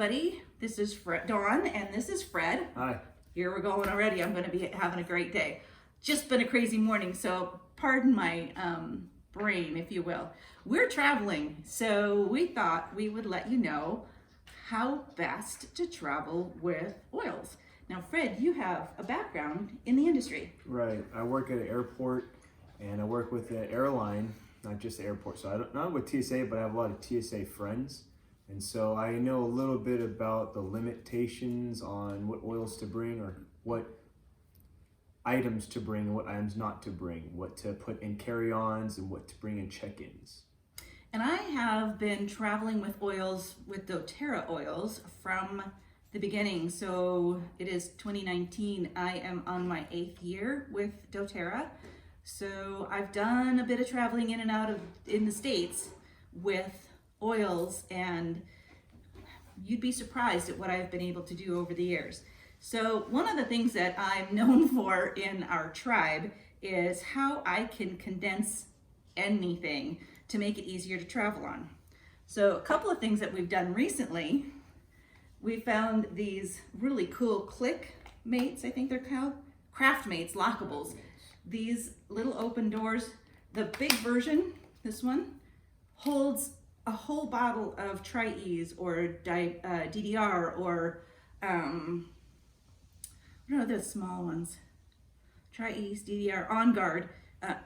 everybody. This is Dawn, and this is Phred. Hi. Here we're going already. I'm going to be having a great day. Just been a crazy morning, so pardon my brain, if you will. We're traveling, so we thought we would let you know how best to travel with oils. Now, Phred, you have a background in the industry. Right. I work at an airport, and I work with an airline, not just the airport. So I don't, not with TSA, but I have a lot of TSA friends. And so I know a little bit about the limitations on what oils to bring, or what items to bring and what items not to bring, what to put in carry-ons and what to bring in check-ins. And I have been traveling with oils, with doTERRA oils, from the beginning. So it is 2019. I am on my 8th year with doTERRA. So I've done a bit of traveling in and out of in the States with oils, and you'd be surprised at what I've been able to do over the years. So one of the things that I'm known for in our tribe is how I can condense anything to make it easier to travel on. So a couple of things that we've done recently, we found these really cool click mates, I think they're called, craft mates, lockables. These little open doors. The big version, this one, holds a whole bottle of Tri-Ease or DDR or what are the small ones? Tri-Ease, DDR, On Guard.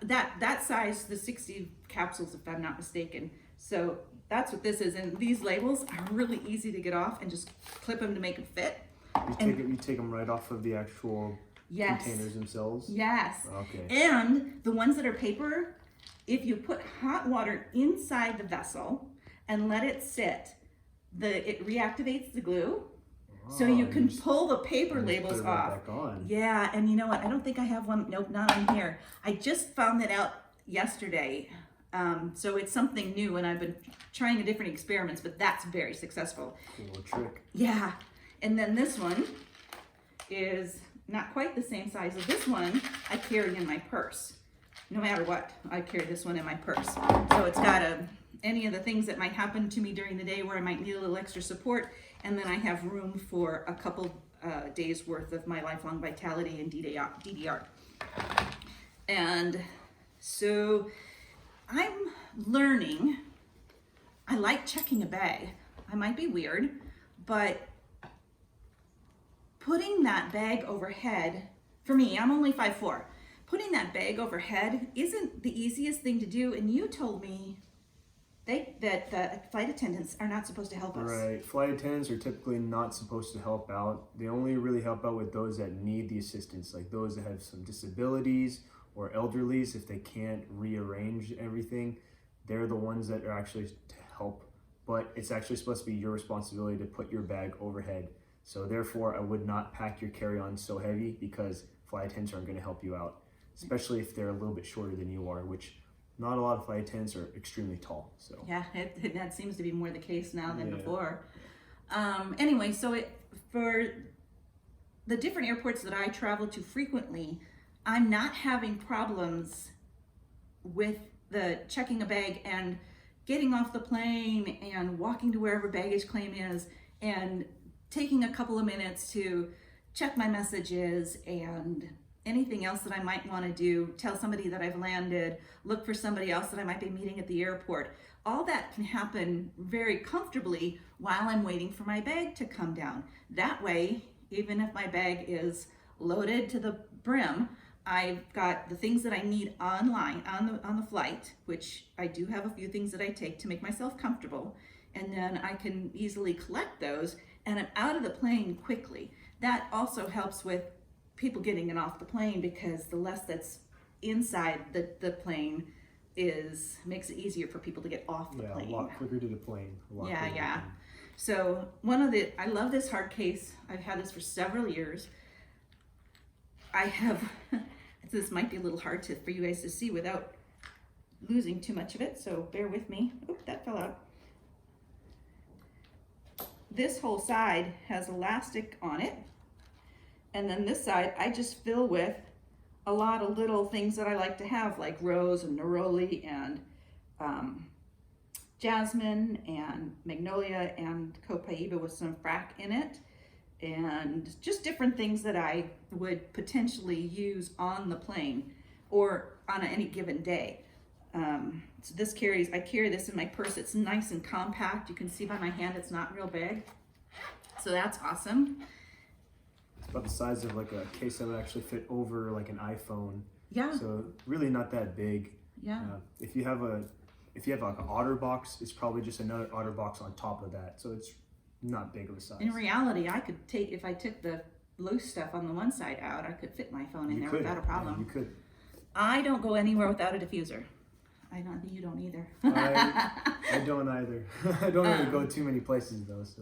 That size, the 60 capsules, if I'm not mistaken. So that's what this is. And these labels are really easy to get off and just clip them to make them fit. You take them right off of the actual containers themselves? Yes. Okay. And the ones that are paper, if you put hot water inside the vessel and let it sit, it reactivates the glue. So you can pull the paper labels off. Back on. Yeah, and you know what? I don't think I have one. Nope, not on here. I just found that out yesterday. So it's something new, and I've been trying different experiments, but that's very successful. Cool little trick. Yeah, and then this one is not quite the same size as this one. I carry in my purse. No matter what, I carry this one in my purse. So it's got any of the things that might happen to me during the day where I might need a little extra support. And then I have room for a couple days worth of my Lifelong Vitality and DDR. And so I'm learning, I like checking a bag. I might be weird, but putting that bag overhead, for me, I'm only 5'4". Putting that bag overhead isn't the easiest thing to do, and you told me that the flight attendants are not supposed to help us. Right. Flight attendants are typically not supposed to help out. They only really help out with those that need the assistance, like those that have some disabilities or elderlies. If they can't rearrange everything, they're the ones that are actually to help. But it's actually supposed to be your responsibility to put your bag overhead. So therefore, I would not pack your carry-on so heavy, because flight attendants aren't going to help you out, especially if they're a little bit shorter than you are, which not a lot of flight attendants are extremely tall. So yeah, that seems to be more the case now than before. Anyway, so for the different airports that I travel to frequently, I'm not having problems with the checking a bag and getting off the plane and walking to wherever baggage claim is and taking a couple of minutes to check my messages and anything else that I might want to do, tell somebody that I've landed, look for somebody else that I might be meeting at the airport. All that can happen very comfortably while I'm waiting for my bag to come down. That way, even if my bag is loaded to the brim, I've got the things that I need online on the flight, which I do have a few things that I take to make myself comfortable, and then I can easily collect those, and I'm out of the plane quickly. That also helps with people getting it off the plane, because the less that's inside the plane makes it easier for people to get off the plane. Yeah, a lot quicker to the plane. Yeah. So I love this hard case. I've had this for several years. I have, this might be a little hard for you guys to see without losing too much of it, so bear with me. Oh, that fell out. This whole side has elastic on it. And then this side, I just fill with a lot of little things that I like to have, like rose and neroli and jasmine and magnolia and copaiba with some frac in it, and just different things that I would potentially use on the plane or on any given day. So this I carry this in my purse. It's nice and compact. You can see by my hand it's not real big. So that's awesome. It's about the size of like a case that would actually fit over like an iPhone. Yeah. So really not that big. Yeah. If you have like an otter box, it's probably just another otter box on top of that. So it's not big of a size. In reality, I could take, if I took the loose stuff on the one side out, I could fit my phone in there without a problem. Yeah, you could. I don't go anywhere without a diffuser. I don't think you don't either. I don't either. I don't really go too many places though, so.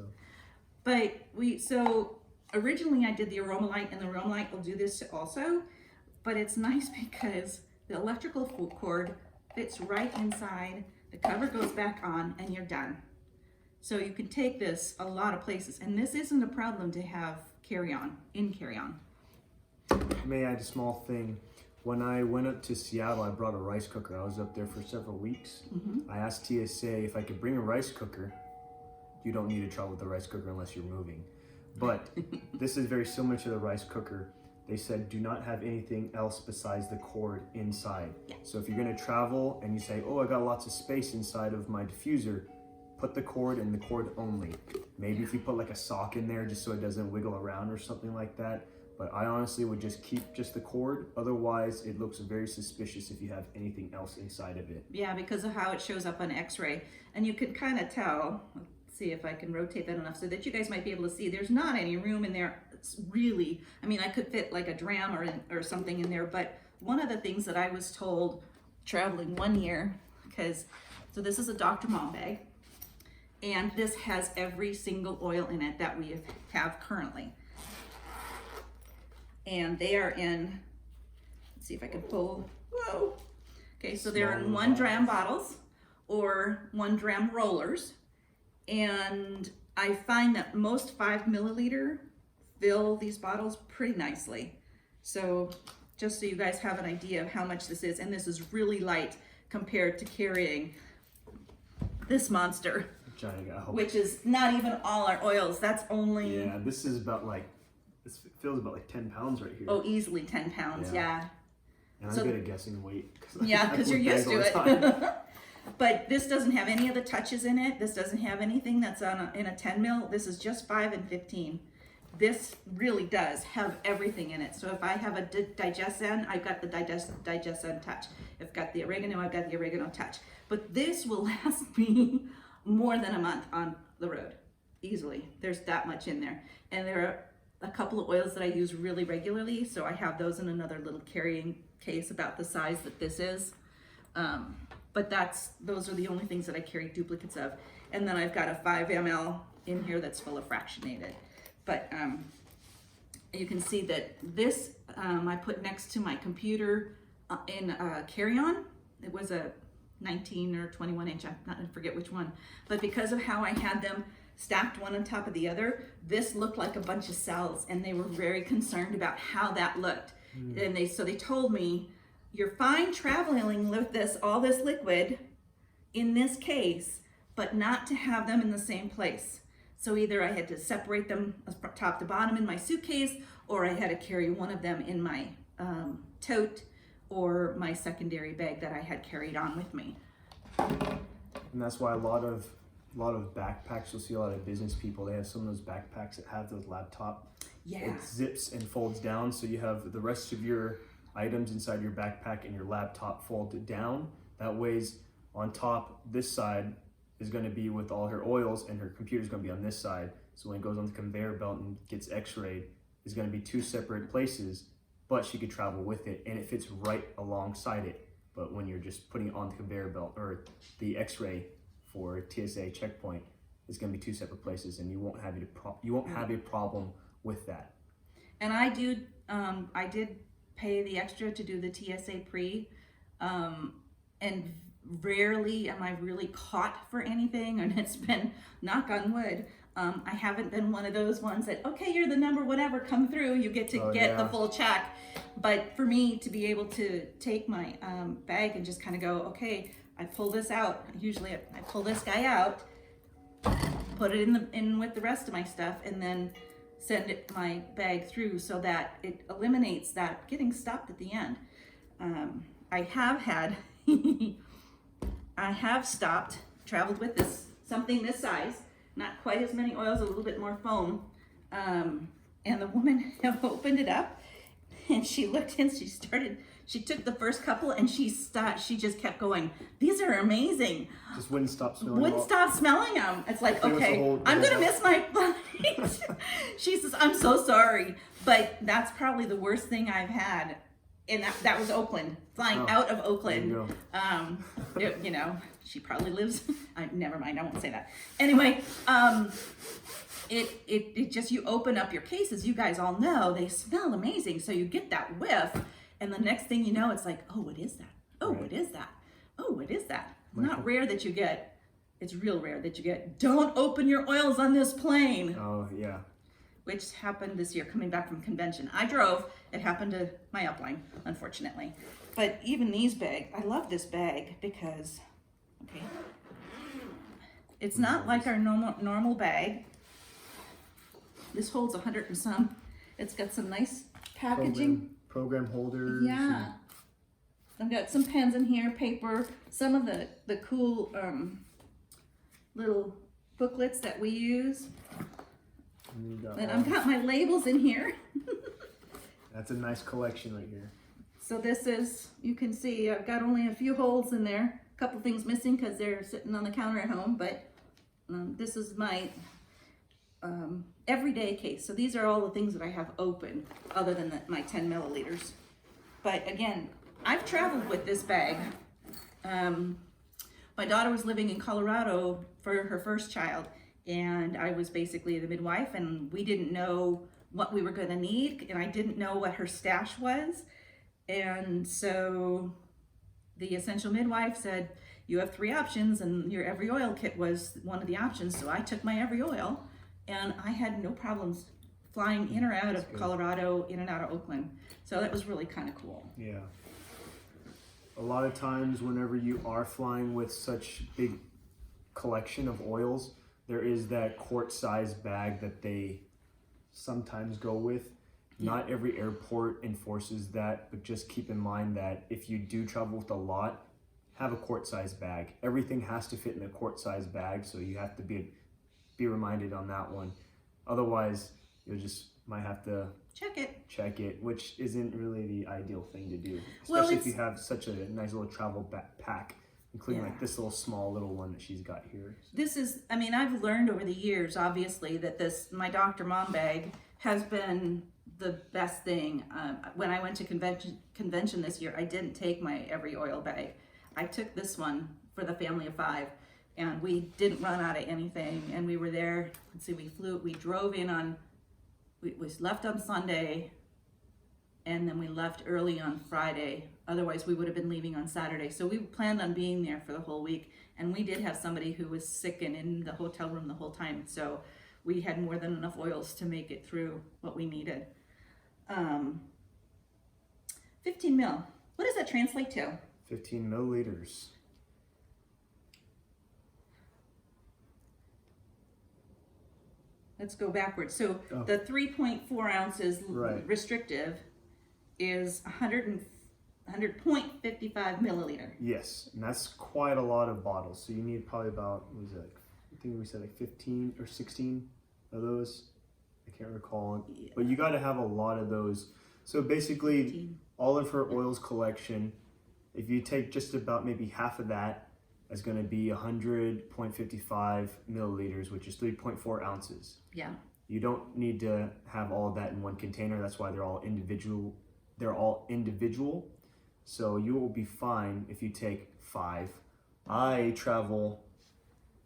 But so originally I did the aroma light, and the aroma light will do this also, but it's nice because the electrical cord fits right inside, the cover goes back on, and you're done. So you can take this a lot of places, and this isn't a problem to have carry-on. May I add a small thing? When I went up to Seattle, I brought a rice cooker. I was up there for several weeks. I asked TSA if I could bring a rice cooker. You don't need to travel with the rice cooker unless you're moving. But this is very similar to the rice cooker. They said do not have anything else besides the cord inside. Yeah. So if you're gonna travel and you say, oh, I got lots of space inside of my diffuser, put the cord in the cord only. Maybe if you put like a sock in there just so it doesn't wiggle around or something like that. But I honestly would just keep just the cord. Otherwise, it looks very suspicious if you have anything else inside of it. Yeah, because of how it shows up on X-ray. And you can kind of tell, let's see if I can rotate that enough so that you guys might be able to see. There's not any room in there. It's really, I mean, I could fit like a dram or something in there. But one of the things that I was told traveling one year, so this is a Dr. Mom bag. And this has every single oil in it that we have currently. And they are in, let's see if I can pull, whoa. Okay, so they're in 1 dram bottles or 1 dram rollers. And I find that most 5 milliliter fill these bottles pretty nicely. So just so you guys have an idea of how much this is, and this is really light compared to carrying this monster, which is not even all our oils. That's only, yeah, this is about like, this feels about like 10 pounds right here. Oh, easily 10 pounds, yeah. And I'm good at guessing weight. Yeah, because you're used to it. But this doesn't have any of the touches in it. This doesn't have anything that's in a 10 mil. This is just 5 and 15. This really does have everything in it. So if I have a digestion, I've got the digestion touch. If I've got the oregano, I've got the oregano touch. But this will last me more than a month on the road, easily. There's that much in there. And there are a couple of oils that I use really regularly, so I have those in another little carrying case about the size that this is. But those are the only things that I carry duplicates of. And then I've got a 5 ml in here that's full of fractionated. But you can see that this I put next to my computer in a carry-on. It was a 19 or 21 inch, I forget which one. But because of how I had them stacked one on top of the other, this looked like a bunch of cells, and they were very concerned about how that looked. And so they told me, you're fine traveling with all this liquid in this case, but not to have them in the same place. So either I had to separate them top to bottom in my suitcase, or I had to carry one of them in my tote or my secondary bag that I had carried on with me. And that's why a lot of backpacks, you'll see a lot of business people, they have some of those backpacks that have those laptop. Yeah. It zips and folds down, so you have the rest of your items inside your backpack and your laptop folded down. That weighs on top. This side is going to be with all her oils, and her computer is going to be on this side. So when it goes on the conveyor belt and gets x-rayed, it's going to be 2 separate places, but she could travel with it, and it fits right alongside it. But when you're just putting it on the conveyor belt or the x-ray for TSA checkpoint, it's going to be 2 separate places, and you won't have a problem with that. And I did pay the extra to do the TSA pre, and rarely am I really caught for anything, and it's been, knock on wood, I haven't been one of those ones that, okay, you're the number whatever, come through, you get to get the full check. But for me to be able to take my bag and just kind of go, okay, I pull this out. Usually I pull this guy out, put it in with the rest of my stuff, and then send my bag through so that it eliminates that getting stopped at the end. I have had, I have stopped, traveled with something this size, not quite as many oils, a little bit more foam. And the woman opened it up and she looked in, she took the first couple and she stopped, she just kept going, these are amazing. Just wouldn't stop smelling. Wouldn't stop smelling them. It's like, okay, I'm gonna miss my flight. She says, I'm so sorry. But that's probably the worst thing I've had. And that was Oakland, flying out of Oakland. You know, she probably lives, never mind, I won't say that. Anyway, it just, you open up your cases, you guys all know, they smell amazing. So you get that whiff, and the next thing you know, it's like, oh, what is that? Oh, what is that? Oh, what is that? Not rare that you get, it's real rare that you get, don't open your oils on this plane. Oh, yeah. Which happened this year coming back from convention. I drove, it happened to my upline, unfortunately. But even these bags, I love this bag because, okay, it's not like our normal bag. This holds 100 and some. It's got some nice packaging. Program holders. Yeah. I've got some pens in here, paper, some of the cool little booklets that we use. And I've got my labels in here. That's a nice collection right here. So this is, you can see I've got only a few holes in there. A couple things missing because they're sitting on the counter at home, but this is my everyday case. So these are all the things that I have open other than my 10 milliliters. But again, I've traveled with this bag. My daughter was living in Colorado for her first child, and I was basically the midwife, and we didn't know what we were going to need, and I didn't know what her stash was. And so the essential midwife said, you have 3 options, and your every oil kit was one of the options. So I took my every oil, and I had no problems flying in or out of Colorado, in and out of Oakland. So that was really kind of cool. Yeah. A lot of times whenever you are flying with such big collection of oils, there is that quart-sized bag that they sometimes go with. Not every airport enforces that, but just keep in mind that if you do travel with a lot, have a quart-sized bag. Everything has to fit in a quart-sized bag, so you have to be reminded on that one. Otherwise, you just might have to check it, which isn't really the ideal thing to do, especially if you have such a nice little travel backpack, including like this small little one that she's got here. This is, I mean, I've learned over the years, obviously, that my Dr. Mom bag has been the best thing. When I went to convention this year, I didn't take my every oil bag. I took this one for the family of 5, and we didn't run out of anything. And we were there, let's see, we drove in we left on Sunday, and then we left early on Friday. Otherwise, we would have been leaving on Saturday. So we planned on being there for the whole week. And we did have somebody who was sick and in the hotel room the whole time. So we had more than enough oils to make it through what we needed. 15 mil. What does that translate to? 15 milliliters. Let's go backwards. So the 3.4 ounces restrictive is 100.55 milliliter. Yes, and that's quite a lot of bottles. So you need probably about, what was it? I think we said like 15 or 16 of those. I can't recall. Yeah. But you got to have a lot of those. So basically, 15. All of her oils collection, if you take just about maybe half of that, is going to be 100.55 milliliters, which is 3.4 ounces. Yeah. You don't need to have all of that in one container. That's why they're all individual. So you will be fine if you take 5. I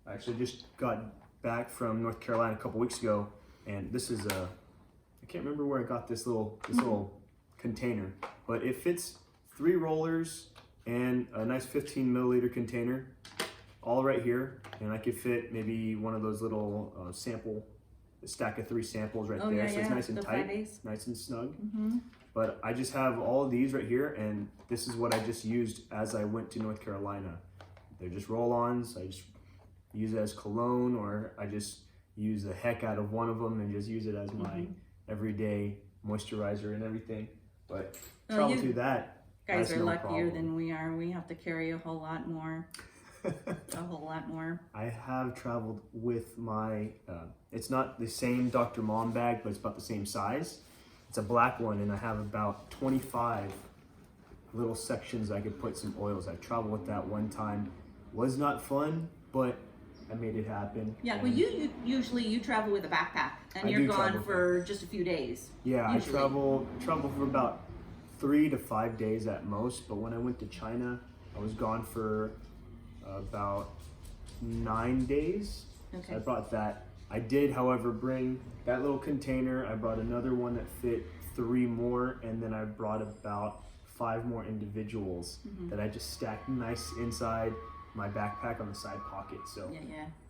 actually just got back from North Carolina a couple weeks ago, and this is I can't remember where I got this little container, but it fits 3 rollers and a nice 15 milliliter container. all right here, and I could fit maybe one of those little a stack of 3 samples right there. So it's nice and tight, nice and snug. But I just have all of these right here, and this is what I just used as I went to North Carolina. They're just roll-ons. I just use it as cologne, or I just use the heck out of one of them and just use it as my everyday moisturizer and everything. But travel through that. Guys are luckier than we are. We have to carry a whole lot more. A whole lot more. I have traveled with my, it's not the same Dr. Mom bag, but it's about the same size. It's a black one, and I have about 25 little sections I could put some oils. I traveled with that one time. Was not fun, but I made it happen. Yeah, well, you usually travel with a backpack, and you're gone for just a few days. Yeah, usually. I travel for about 3 to 5 days at most. But when I went to China, I was gone for about 9 days. Okay. So I brought that. I did, however, bring that little container. I brought another one that fit 3 more, and then I brought about 5 more individuals that I just stacked nice inside my backpack on the side pocket. So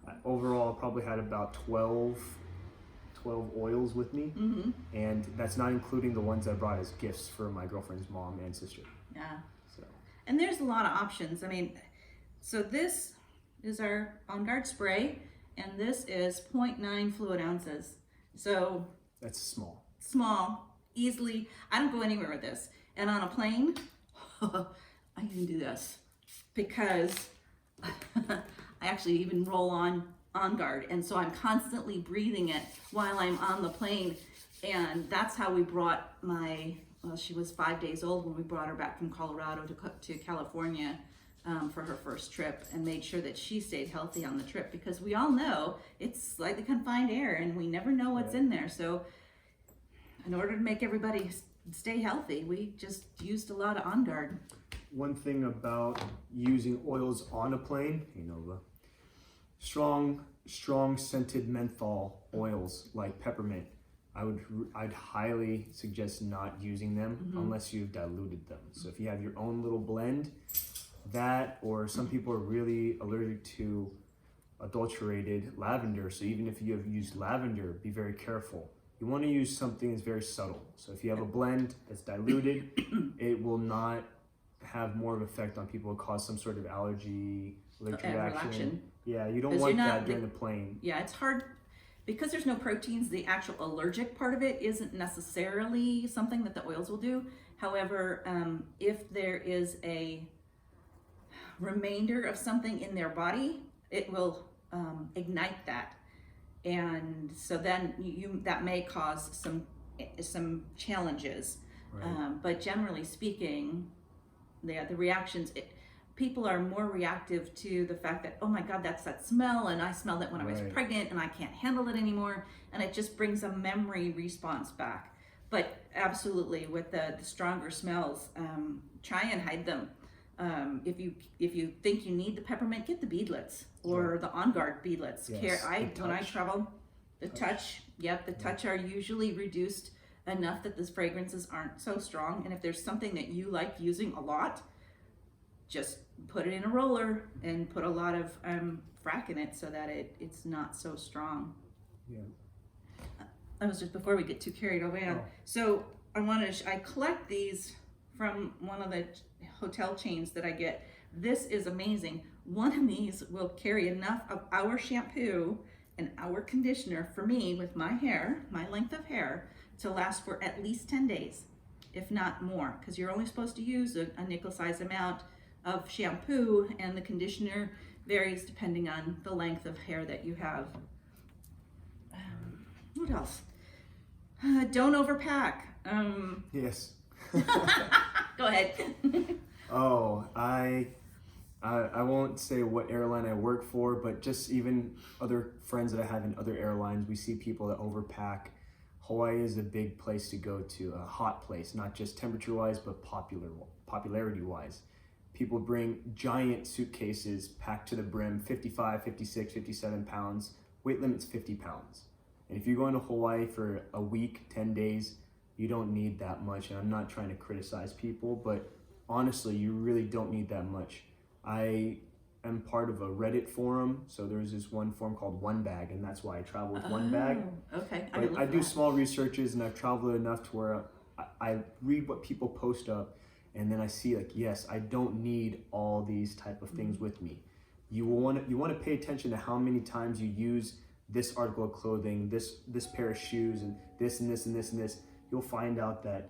I overall probably had about 12 oils with me, and that's not including the ones I brought as gifts for my girlfriend's mom and sister. Yeah. So. And there's a lot of options. I mean, so this is our On Guard spray, and this is 0.9 fluid ounces. So that's small. Small, easily. I don't go anywhere with this. And on a plane, I even do this because I actually even roll on Guard, and so I'm constantly breathing it while I'm on the plane. And that's how we brought she was 5 days old when we brought her back from Colorado to California for her first trip, and made sure that she stayed healthy on the trip, because we all know it's slightly confined air and we never know what's in there. So in order to make everybody stay healthy, we just used a lot of On Guard. One thing about using oils on a plane, the strong scented menthol oils like peppermint, I'd highly suggest not using them unless you've diluted them. So if you have your own little blend, that, or some people are really allergic to adulterated lavender. So even if you have used lavender, be very careful. You want to use something that's very subtle. So if you have a blend that's diluted, it will not have more of an effect on people. It cause some sort of allergic reaction. Yeah, you don't want that during the plane. Yeah, it's hard because there's no proteins. The actual allergic part of it isn't necessarily something that the oils will do. However, if there is a remainder of something in their body, it will ignite that. And so then that may cause some challenges, but generally speaking, the reactions. People are more reactive to the fact that, oh my God, that's that smell, and I smelled it when I was pregnant, and I can't handle it anymore, and it just brings a memory response back. But absolutely, with the stronger smells, try and hide them. If you think you need the peppermint, get the beadlets or the On Guard beadlets. Yes, when I travel, the touch are usually reduced enough that the fragrances aren't so strong. And if there's something that you like using a lot, just put it in a roller and put a lot of frac in it so that it's not so strong. Yeah. That was just before we get too carried away on. So I collect these from one of the hotel chains that I get. This is amazing. One of these will carry enough of our shampoo and our conditioner for me with my hair, my length of hair, to last for at least 10 days, if not more, because you're only supposed to use a nickel-sized amount of shampoo, and the conditioner varies depending on the length of hair that you have. What else? Don't overpack. Yes. Go ahead. Oh, I won't say what airline I work for, but just even other friends that I have in other airlines, we see people that overpack. Hawaii is a big place to go to, a hot place, not just temperature-wise, but popularity-wise. People bring giant suitcases packed to the brim, 55, 56, 57 pounds. Weight limit's 50 pounds. And if you're going to Hawaii for a week, 10 days, you don't need that much. And I'm not trying to criticize people, but honestly, you really don't need that much. I am part of a Reddit forum. So there's this one forum called One Bag, and that's why I travel with one bag. Okay. But I do small researches, and I've traveled enough to where I read what people post up, and then I see like, yes, I don't need all these type of things with me. You want to pay attention to how many times you use this article of clothing, this pair of shoes, and this and this and this and this. You'll find out that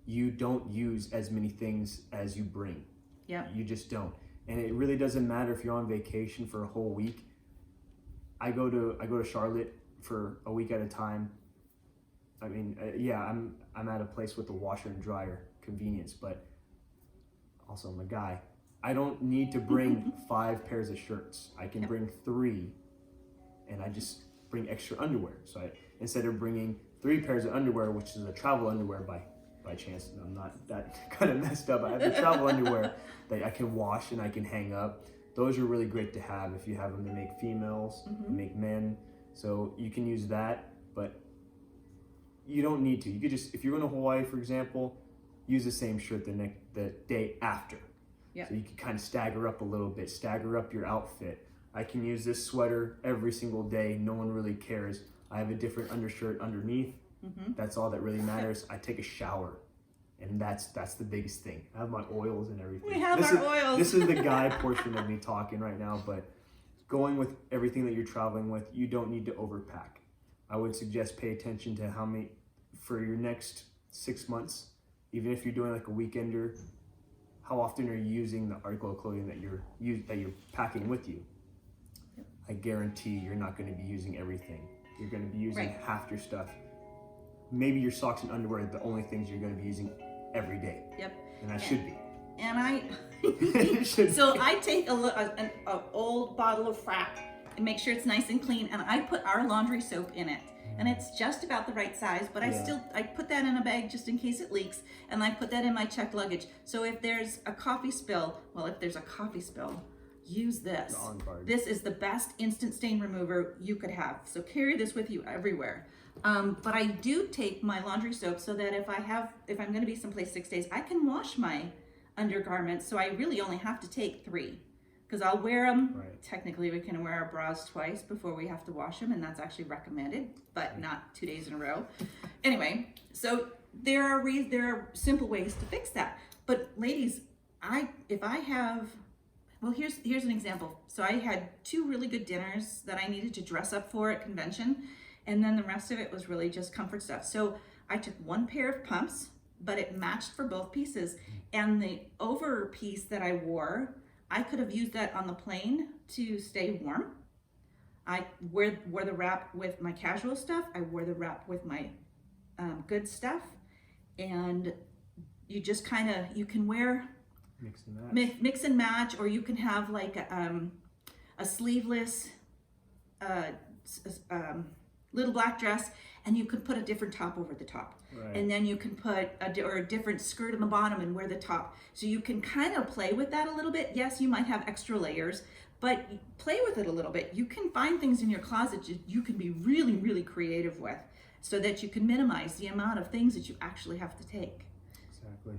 you don't use as many things as you bring. Yeah. You just don't. And it really doesn't matter if you're on vacation for a whole week. I go to Charlotte for a week at a time. I mean, I'm at a place with a washer and dryer, convenience, but also I'm a guy. I don't need to bring 5 pairs of shirts. I can bring 3, and I just bring extra underwear. So instead of bringing 3 pairs of underwear, which is a travel underwear by chance, I'm not that kind of messed up. I have the travel underwear that I can wash and I can hang up. Those are really great to have if you have them to make females, make men. So you can use that, but you don't need to. You could just, if you're going to Hawaii, for example, use the same shirt the day after. Yeah. So you can kind of stagger up a little bit, stagger up your outfit. I can use this sweater every single day. No one really cares. I have a different undershirt underneath. That's all that really matters. I take a shower, and that's the biggest thing. I have my oils and everything. We have our oils. This is the guy portion of me talking right now, but going with everything that you're traveling with, you don't need to overpack. I would suggest pay attention to how many, for your next 6 months, even if you're doing like a weekender, how often are you using the article of clothing that you're packing with you? I guarantee you're not going to be using everything. You're going to be using half your stuff. Maybe your socks and underwear are the only things you're going to be using every day. Yep. And that should be. And I take an old bottle of Frack and make sure it's nice and clean, and I put our laundry soap in it. And it's just about the right size, but I put that in a bag just in case it leaks, and I put that in my checked luggage. So if there's a coffee spill, use this. This is the best instant stain remover you could have. So carry this with you everywhere. But I do take my laundry soap so that if I'm going to be someplace 6 days, I can wash my undergarments. So I really only have to take 3. Because I'll wear them. Right. Technically, we can wear our bras twice before we have to wash them, and that's actually recommended, but not 2 days in a row. Anyway, so there are simple ways to fix that. But ladies, here's an example. So I had 2 really good dinners that I needed to dress up for at convention, and then the rest of it was really just comfort stuff. So I took 1 pair of pumps, but it matched for both pieces, and the over piece that I wore, I could have used that on the plane to stay warm. I wore the wrap with my casual stuff. I wore the wrap with my good stuff. And you just you can wear, mix and match, or you can have like a sleeveless little black dress, and you can put a different top over the top. Right. And then you can put a different skirt on the bottom and wear the top. So you can kind of play with that a little bit. Yes, you might have extra layers, but play with it a little bit. You can find things in your closet you can be really, really creative with, so that you can minimize the amount of things that you actually have to take. Exactly.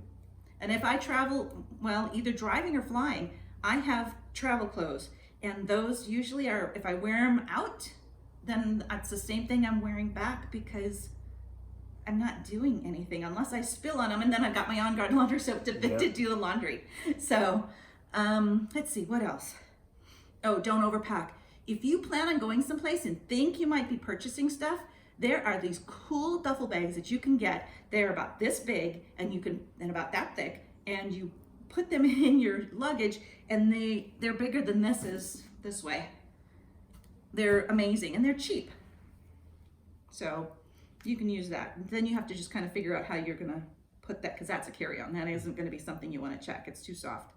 And if I travel, either driving or flying, I have travel clothes. And those usually are, if I wear them out, then it's the same thing I'm wearing back, because I'm not doing anything unless I spill on them, and then I've got my On Guard laundry soap to do the laundry. So let's see, what else? Oh, don't overpack. If you plan on going someplace and think you might be purchasing stuff, there are these cool duffel bags that you can get. They're about this big and about that thick, and you put them in your luggage, and they're bigger than this way. They're amazing, and they're cheap. So you can use that. Then you have to just kind of figure out how you're gonna put that, because that's a carry-on. That isn't gonna be something you wanna check. It's too soft.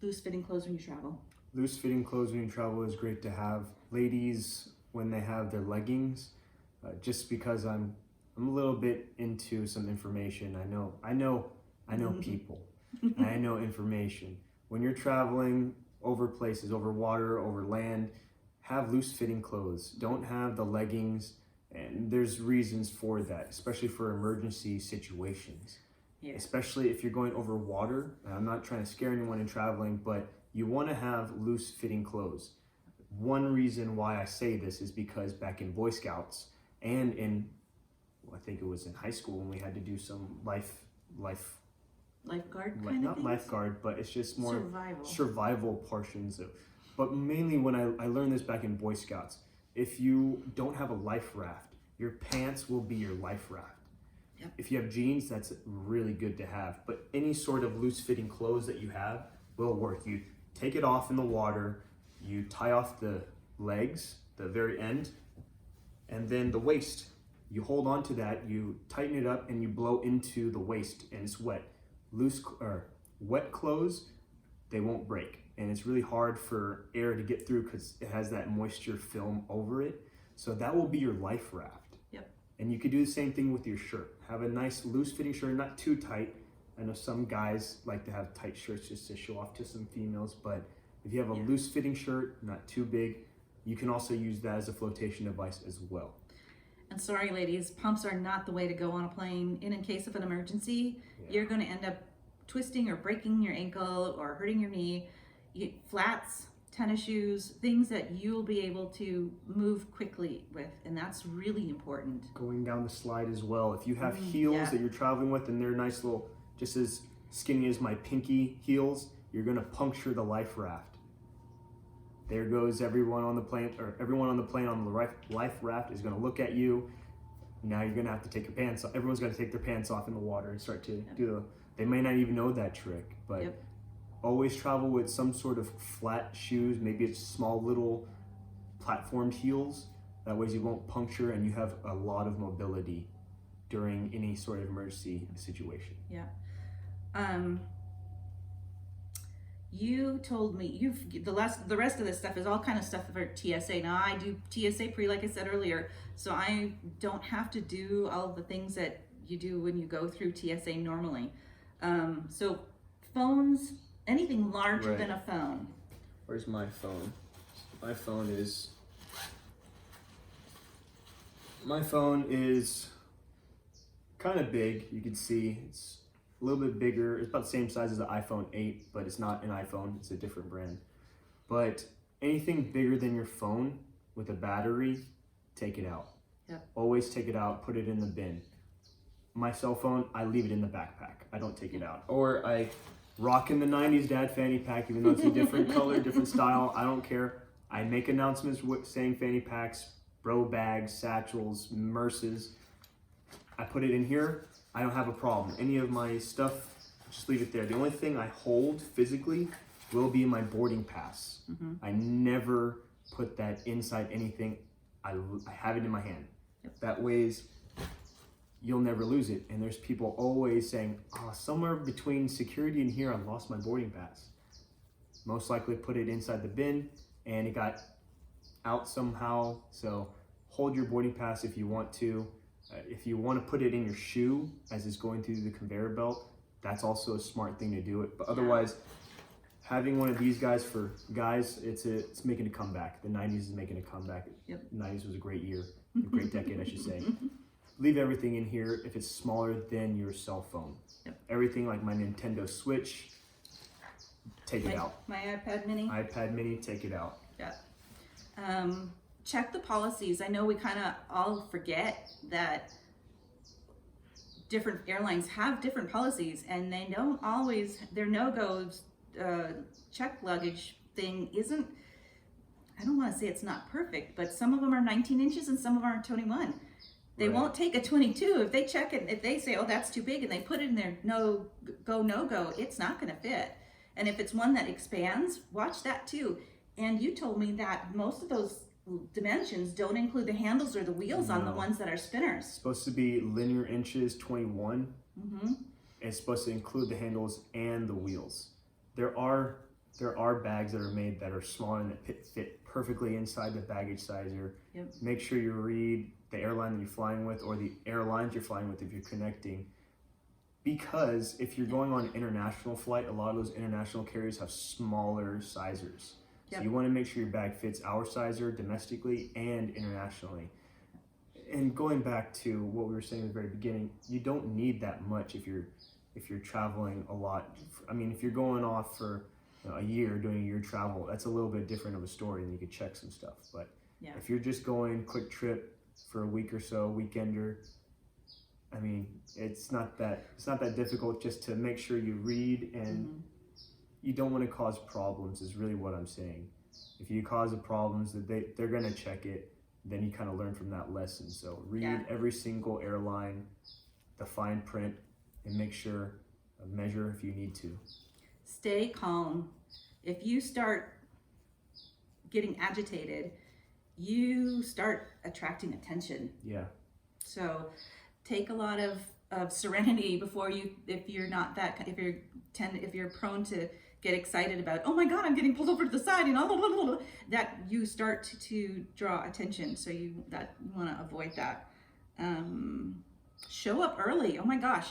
Loose fitting clothes when you travel. Loose fitting clothes when you travel is great to have. Ladies, when they have their leggings, just because I'm a little bit into some information. I know people, and I know information. When you're traveling over places, over water, over land, have loose fitting clothes. Don't have the leggings, and there's reasons for that, especially for emergency situations. Yeah. especially if you're going over water. And I'm not trying to scare anyone in traveling, but you want to have loose fitting clothes. One reason why I say this is because back in Boy Scouts and I think it was in high school when we had to do some Lifeguard kind of not things? lifeguard, but it's just more Survival portions of. But mainly when I learned this back in Boy Scouts, if you don't have a life raft, your pants will be your life raft. Yep. If you have jeans, that's really good to have. But any sort of loose fitting clothes that you have will work. You take it off in the water, you tie off the legs, the very end, and then the waist. You hold on to that, you tighten it up, and you blow into the waist, and it's wet. Wet clothes, they won't break, and it's really hard for air to get through because it has that moisture film over it. So that will be your life raft. Yep. And you could do the same thing with your shirt. Have a nice loose fitting shirt, not too tight. I know some guys like to have tight shirts just to show off to some females, but if you have a loose fitting shirt, not too big, you can also use that as a flotation device as well. And sorry, ladies, pumps are not the way to go on a plane. In case of an emergency, you're going to end up twisting or breaking your ankle or hurting your knee. Flats, tennis shoes, things that you'll be able to move quickly with, and that's really important. Going down the slide as well. If you have heels that you're traveling with and they're nice little, just as skinny as my pinky heels, you're going to puncture the life raft. There goes everyone on the plane, or everyone on the plane on the life raft is going to look at you. Now you're going to have to take your pants off. Everyone's going to take their pants off in the water and start to do they may not even know that trick, but always travel with some sort of flat shoes. Maybe it's small little platformed heels. That way you won't puncture and you have a lot of mobility during any sort of emergency situation. Yeah. You told me the rest of this stuff is all kind of stuff for TSA. Now I do TSA pre, like I said earlier, so I don't have to do all of the things that you do when you go through TSA normally. So phones, anything larger than a phone. Where's my phone? My phone is kind of big. You can see it's a little bit bigger. It's about the same size as the iPhone 8, but it's not an iPhone. It's a different brand. But anything bigger than your phone with a battery, take it out. Yep. Always take it out, put it in the bin. My cell phone, I leave it in the backpack. I don't take it out. Or I rock in the 90s dad fanny pack, even though it's a different color, different style. I don't care. I make announcements saying fanny packs, bro bags, satchels, Merces. I put it in here. I don't have a problem. Any of my stuff, just leave it there. The only thing I hold physically will be my boarding pass. I never put that inside anything. I have it in my hand. That weighs, you'll never lose it. And there's people always saying, somewhere between security and here, I lost my boarding pass. Most likely put it inside the bin and it got out somehow. So hold your boarding pass if you want to. If you want to put it in your shoe as it's going through the conveyor belt, that's also a smart thing to do it. But otherwise, having one of these guys for guys, it's making a comeback. The 90s is making a comeback. Yep. 90s was a great year, a great decade, I should say. Leave everything in here if it's smaller than your cell phone. Yep. Everything like my Nintendo Switch, take it out. My iPad mini, take it out. Yeah. Check the policies. I know we kind of all forget that different airlines have different policies, and they don't always, their no-goes check luggage thing isn't, I don't want to say it's not perfect, but some of them are 19 inches and some of them are 21. They won't take a 22. If they check it, if they say, that's too big, and they put it in their no-go, it's not going to fit. And if it's one that expands, watch that too. And you told me that most of those dimensions don't include the handles or the wheels on the ones that are spinners. It's supposed to be linear inches 21. It's supposed to include the handles and the wheels. There are bags that are made that are smaller and that fit perfectly inside the baggage sizer. Make sure you read the airline that you're flying with or the airlines you're flying with if you're connecting. Because if you're going on an international flight, a lot of those international carriers have smaller sizers. So you want to make sure your bag fits our sizer domestically and internationally. And going back to what we were saying at the very beginning, you don't need that much if you're if you're traveling a lot. I mean, if you're going off for a year doing your travel, that's a little bit different of a story, and you could check some stuff. But Yeah. if you're just going quick trip for a week or so, weekender, I mean, it's not that difficult just to make sure you read, and you don't want to cause problems is really what I'm saying. If you cause a problems, that they're gonna check it, then you kind of learn from that lesson. So read every single airline, the fine print, and make sure measure if you need to. Stay calm. If you start getting agitated, you start attracting attention. Yeah. So take a lot of serenity before you, if you're prone to get excited about, oh my God, I'm getting pulled over to the side, that you start to draw attention. So you want to avoid that. Show up early. Oh my gosh.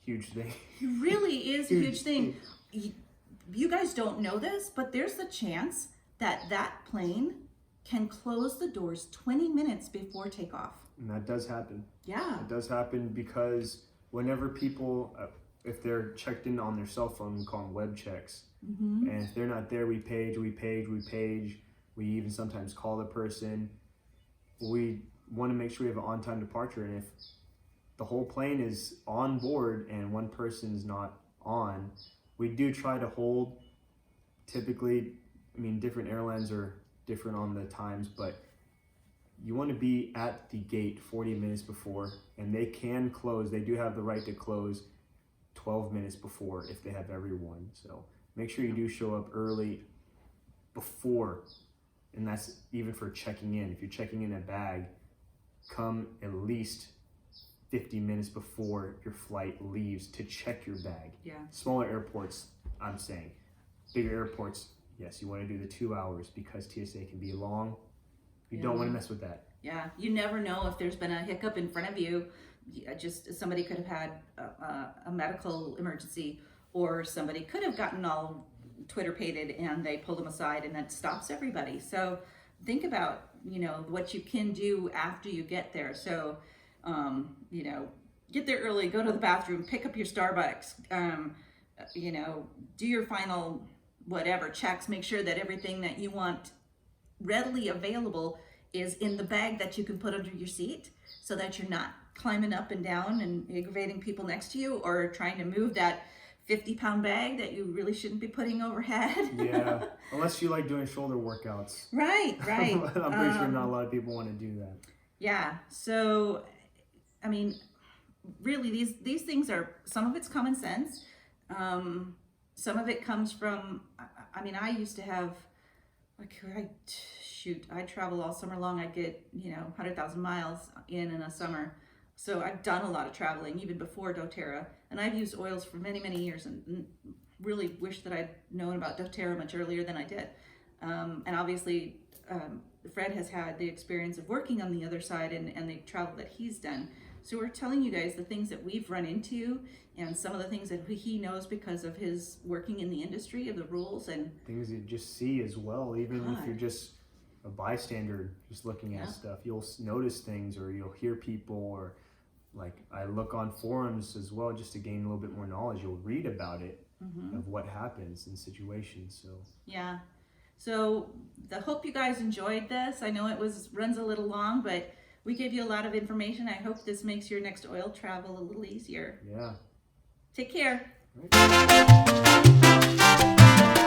Huge thing. It really is a huge thing. You guys don't know this, but there's the chance that plane can close the doors 20 minutes before takeoff. And that does happen. Yeah. It does happen because whenever people, if they're checked in on their cell phone, we call them web checks. And if they're not there, we page. We even sometimes call the person. We want to make sure we have an on-time departure. And if the whole plane is on board and one person is not on, we do try to hold. Typically, I mean, different airlines are different on the times, but you want to be at the gate 40 minutes before, and they can close. They do have the right to close 12 minutes before if they have everyone. So make sure you do show up early before, and that's even for checking in. If you're checking in a bag, come at least 50 minutes before your flight leaves to check your bag. Yeah. Smaller airports, I'm saying. Bigger airports, yes, you want to do the 2 hours because TSA can be long. You don't want to mess with that. Yeah, you never know if there's been a hiccup in front of you. Just somebody could have had a medical emergency, or somebody could have gotten all Twitter-pated and they pulled them aside, and that stops everybody. So think about, what you can do after you get there. So, get there early, go to the bathroom, pick up your Starbucks, do your final whatever checks, make sure that everything that you want readily available is in the bag that you can put under your seat, so that you're not climbing up and down and aggravating people next to you, or trying to move that 50-pound bag that you really shouldn't be putting overhead. Yeah, unless you like doing shoulder workouts. Right. I'm pretty sure not a lot of people want to do that. Yeah, so, I mean, really, these things are, some of it's common sense. Some of it comes from, I used to have, I travel all summer long. I get, 100,000 miles in a summer. So I've done a lot of traveling even before doTERRA, and I've used oils for many, many years, and really wish that I'd known about doTERRA much earlier than I did. And obviously, Phred has had the experience of working on the other side and the travel that he's done. So we're telling you guys the things that we've run into, and some of the things that he knows because of his working in the industry, of the rules and things you just see as well. Even if you're just a bystander, just looking at stuff, you'll notice things, or you'll hear people, or like I look on forums as well just to gain a little bit more knowledge. You'll read about it, of what happens in situations. So yeah. So I hope you guys enjoyed this. I know it runs a little long, but we gave you a lot of information. I hope this makes your next oil travel a little easier. Yeah. Take care. Right.